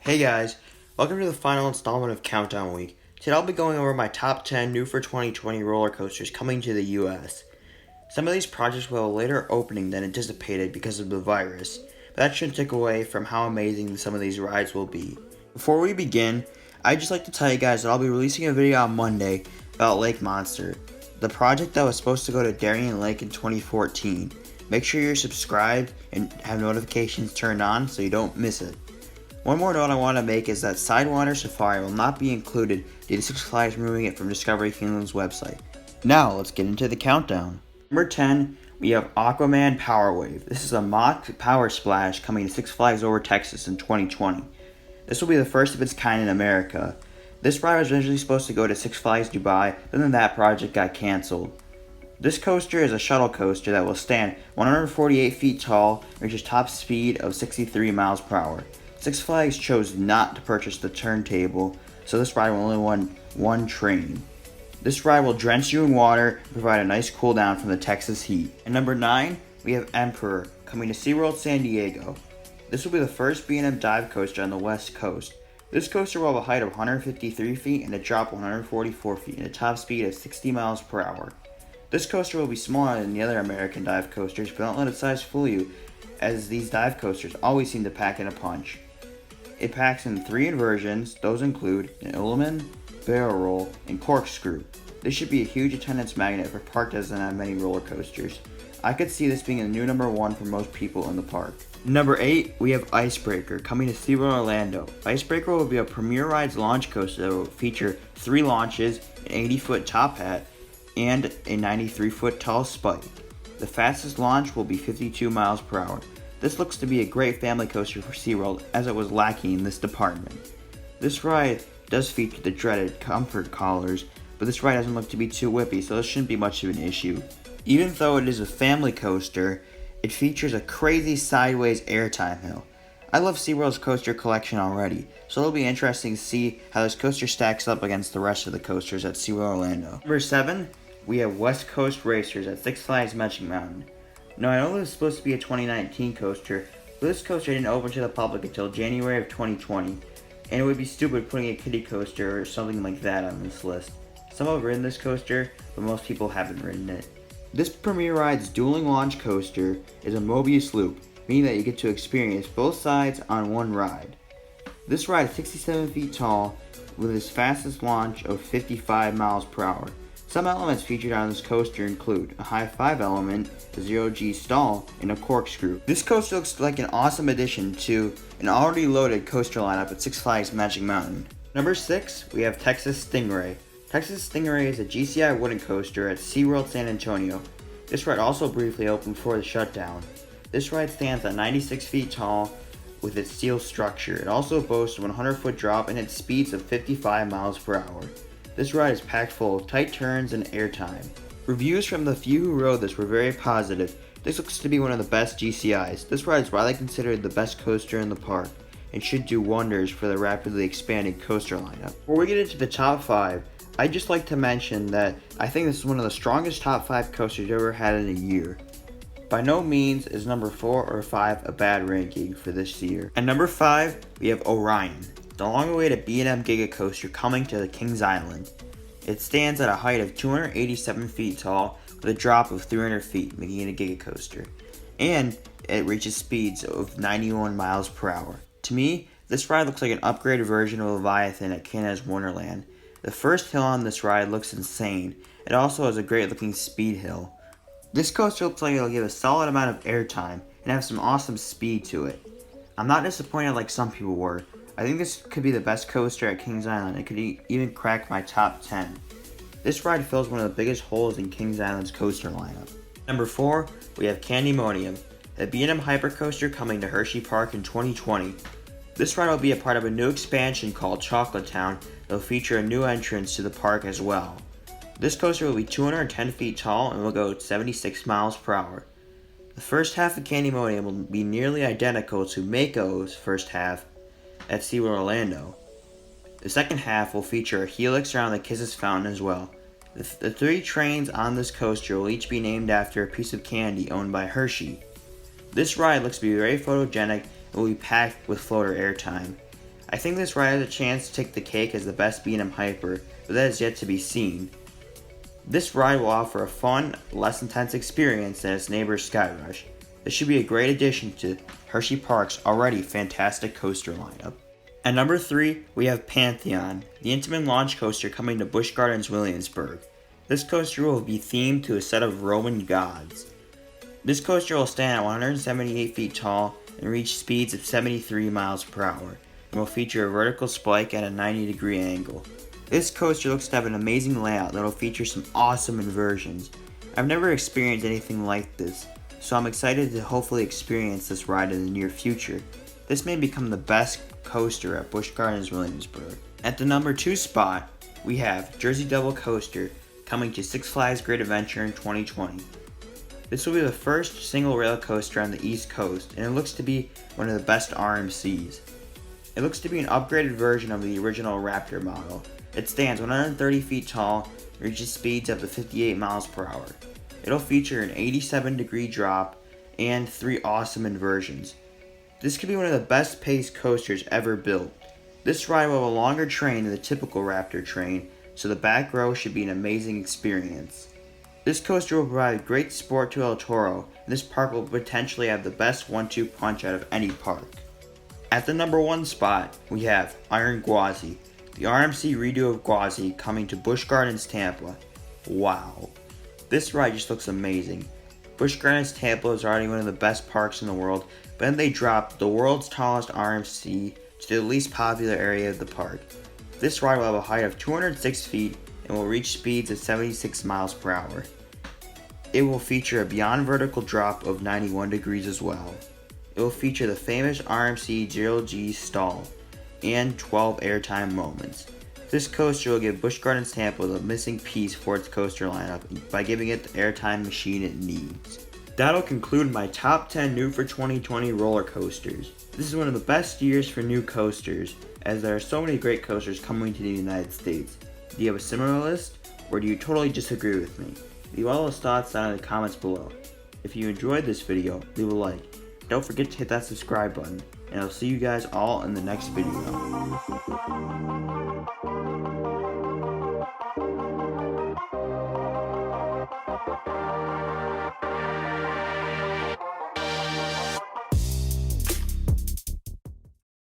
Hey guys, welcome to the final installment of Countdown Week. Today I'll be going over my top 10 new for 2020 roller coasters coming to the US. Some of these projects will have a later opening than anticipated because of the virus, but that shouldn't take away from how amazing some of these rides will be. Before we begin, I'd just like to tell you guys that I'll be releasing a video on Monday about Lake Monster, the project that was supposed to go to Darien Lake in 2014. Make sure you're subscribed and have notifications turned on so you don't miss it. One more note I want to make is that Sidewater Safari will not be included due to Six Flags removing it from Discovery Kingdom's website. Now, let's get into the countdown. Number 10, we have Aquaman Power Wave. This is a mock power splash coming to Six Flags Over Texas in 2020. This will be the first of its kind in America. This ride was originally supposed to go to Six Flags Dubai, but then that project got cancelled. This coaster is a shuttle coaster that will stand 148 feet tall and reaches top speed of 63 miles per hour. Six Flags chose not to purchase the turntable, so this ride will only run one train. This ride will drench you in water and provide a nice cool down from the Texas heat. And number 9, we have Emperor, coming to SeaWorld San Diego. This will be the first B&M dive coaster on the West Coast. This coaster will have a height of 153 feet and a drop of 144 feet and a top speed of 60 miles per hour. This coaster will be smaller than the other American dive coasters, but don't let its size fool you, as these dive coasters always seem to pack in a punch. It packs in 3 inversions. Those include an Ullman, barrel roll, and corkscrew. This should be a huge attendance magnet if a park doesn't have many roller coasters. I could see this being a new number 1 for most people in the park. Number 8, we have Icebreaker, coming to SeaWorld Orlando. Icebreaker will be a Premier Rides launch coaster that will feature 3 launches, an 80-foot top hat, and a 93-foot tall spike. The fastest launch will be 52 miles per hour. This looks to be a great family coaster for SeaWorld, as it was lacking in this department. This ride does feature the dreaded comfort collars, but this ride doesn't look to be too whippy, so this shouldn't be much of an issue. Even though it is a family coaster, it features a crazy sideways airtime hill. I love SeaWorld's coaster collection already, so it'll be interesting to see how this coaster stacks up against the rest of the coasters at SeaWorld Orlando. Number 7, we have West Coast Racers at Six Flags Magic Mountain. Now, I know this is supposed to be a 2019 coaster, but this coaster didn't open to the public until January of 2020, and it would be stupid putting a kiddie coaster or something like that on this list. Some have ridden this coaster, but most people haven't ridden it. This Premier Rides dueling launch coaster is a Mobius loop, meaning that you get to experience both sides on one ride. This ride is 67 feet tall with its fastest launch of 55 miles per hour. Some elements featured on this coaster include a high 5 element, a 0G stall, and a corkscrew. This coaster looks like an awesome addition to an already loaded coaster lineup at Six Flags Magic Mountain. Number 6, we have Texas Stingray. Texas Stingray is a GCI wooden coaster at SeaWorld San Antonio. This ride also briefly opened before the shutdown. This ride stands at 96 feet tall with its steel structure. It also boasts a 100-foot drop and its speeds of 55 miles per hour. This ride is packed full of tight turns and airtime. Reviews from the few who rode this were very positive. This looks to be one of the best GCIs. This ride is widely considered the best coaster in the park and should do wonders for the rapidly expanding coaster lineup. Before we get into the top 5, I'd just like to mention that I think this is one of the strongest top 5 coasters ever had in a year. By no means is number 4 or 5 a bad ranking for this year. At number 5, we have Orion, the long-awaited B&M Giga Coaster coming to the Kings Island. It stands at a height of 287 feet tall with a drop of 300 feet, making it a Giga Coaster. And it reaches speeds of 91 miles per hour. To me, this ride looks like an upgraded version of Leviathan at Canada's Wonderland. The first hill on this ride looks insane. It also has a great looking speed hill. This coaster looks like it'll give a solid amount of airtime and have some awesome speed to it. I'm not disappointed like some people were. I think this could be the best coaster at Kings Island. It could even crack my top 10. This ride fills one of the biggest holes in Kings Island's coaster lineup. Number 4, we have Candymonium, a B&M hypercoaster coming to Hersheypark in 2020. This ride will be a part of a new expansion called Chocolate Town that will feature a new entrance to the park as well. This coaster will be 210 feet tall and will go 76 miles per hour. The first half of Candymonium will be nearly identical to Mako's first half at SeaWorld Orlando. The second half will feature a helix around the Kisses Fountain as well. The 3 trains on this coaster will each be named after a piece of candy owned by Hershey. This ride looks to be very photogenic and will be packed with floater airtime. I think this ride has a chance to take the cake as the best B&M hyper, but that is yet to be seen. This ride will offer a fun, less intense experience than its neighbor Skyrush. This should be a great addition to Hersheypark's already fantastic coaster lineup. At number 3, we have Pantheon, the Intamin launch coaster coming to Busch Gardens Williamsburg. This coaster will be themed to a set of Roman gods. This coaster will stand at 178 feet tall and reach speeds of 73 miles per hour, and will feature a vertical spike at a 90-degree angle. This coaster looks to have an amazing layout that will feature some awesome inversions. I've never experienced anything like this, so I'm excited to hopefully experience this ride in the near future. This may become the best coaster at Busch Gardens Williamsburg. At the number 2 spot, we have Jersey Devil Coaster coming to Six Flags Great Adventure in 2020. This will be the first single rail coaster on the East Coast, and it looks to be one of the best RMCs. It looks to be an upgraded version of the original Raptor model. It stands 130 feet tall and reaches speeds up to 58 miles per hour. It'll feature an 87-degree drop and 3 awesome inversions. This could be one of the best paced coasters ever built. This ride will have a longer train than the typical Raptor train, so the back row should be an amazing experience. This coaster will provide great support to El Toro, and this park will potentially have the best 1-2 punch out of any park. At the number 1 spot, we have Iron Gwazi, the RMC redo of Gwazi coming to Busch Gardens Tampa. Wow. This ride just looks amazing. Busch Gardens Tampa is already one of the best parks in the world, but then they dropped the world's tallest RMC to the least popular area of the park. This ride will have a height of 206 feet and will reach speeds of 76 miles per hour. It will feature a beyond vertical drop of 91 degrees as well. It will feature the famous RMC 0G stall and 12 airtime moments. This coaster will give Busch Gardens Tampa the missing piece for its coaster lineup by giving it the airtime machine it needs. That'll conclude my top 10 new for 2020 roller coasters. This is one of the best years for new coasters, as there are so many great coasters coming to the United States. Do you have a similar list, or do you totally disagree with me? Leave all those thoughts down in the comments below. If you enjoyed this video, leave a like. Don't forget to hit that subscribe button, and I'll see you guys all in the next video.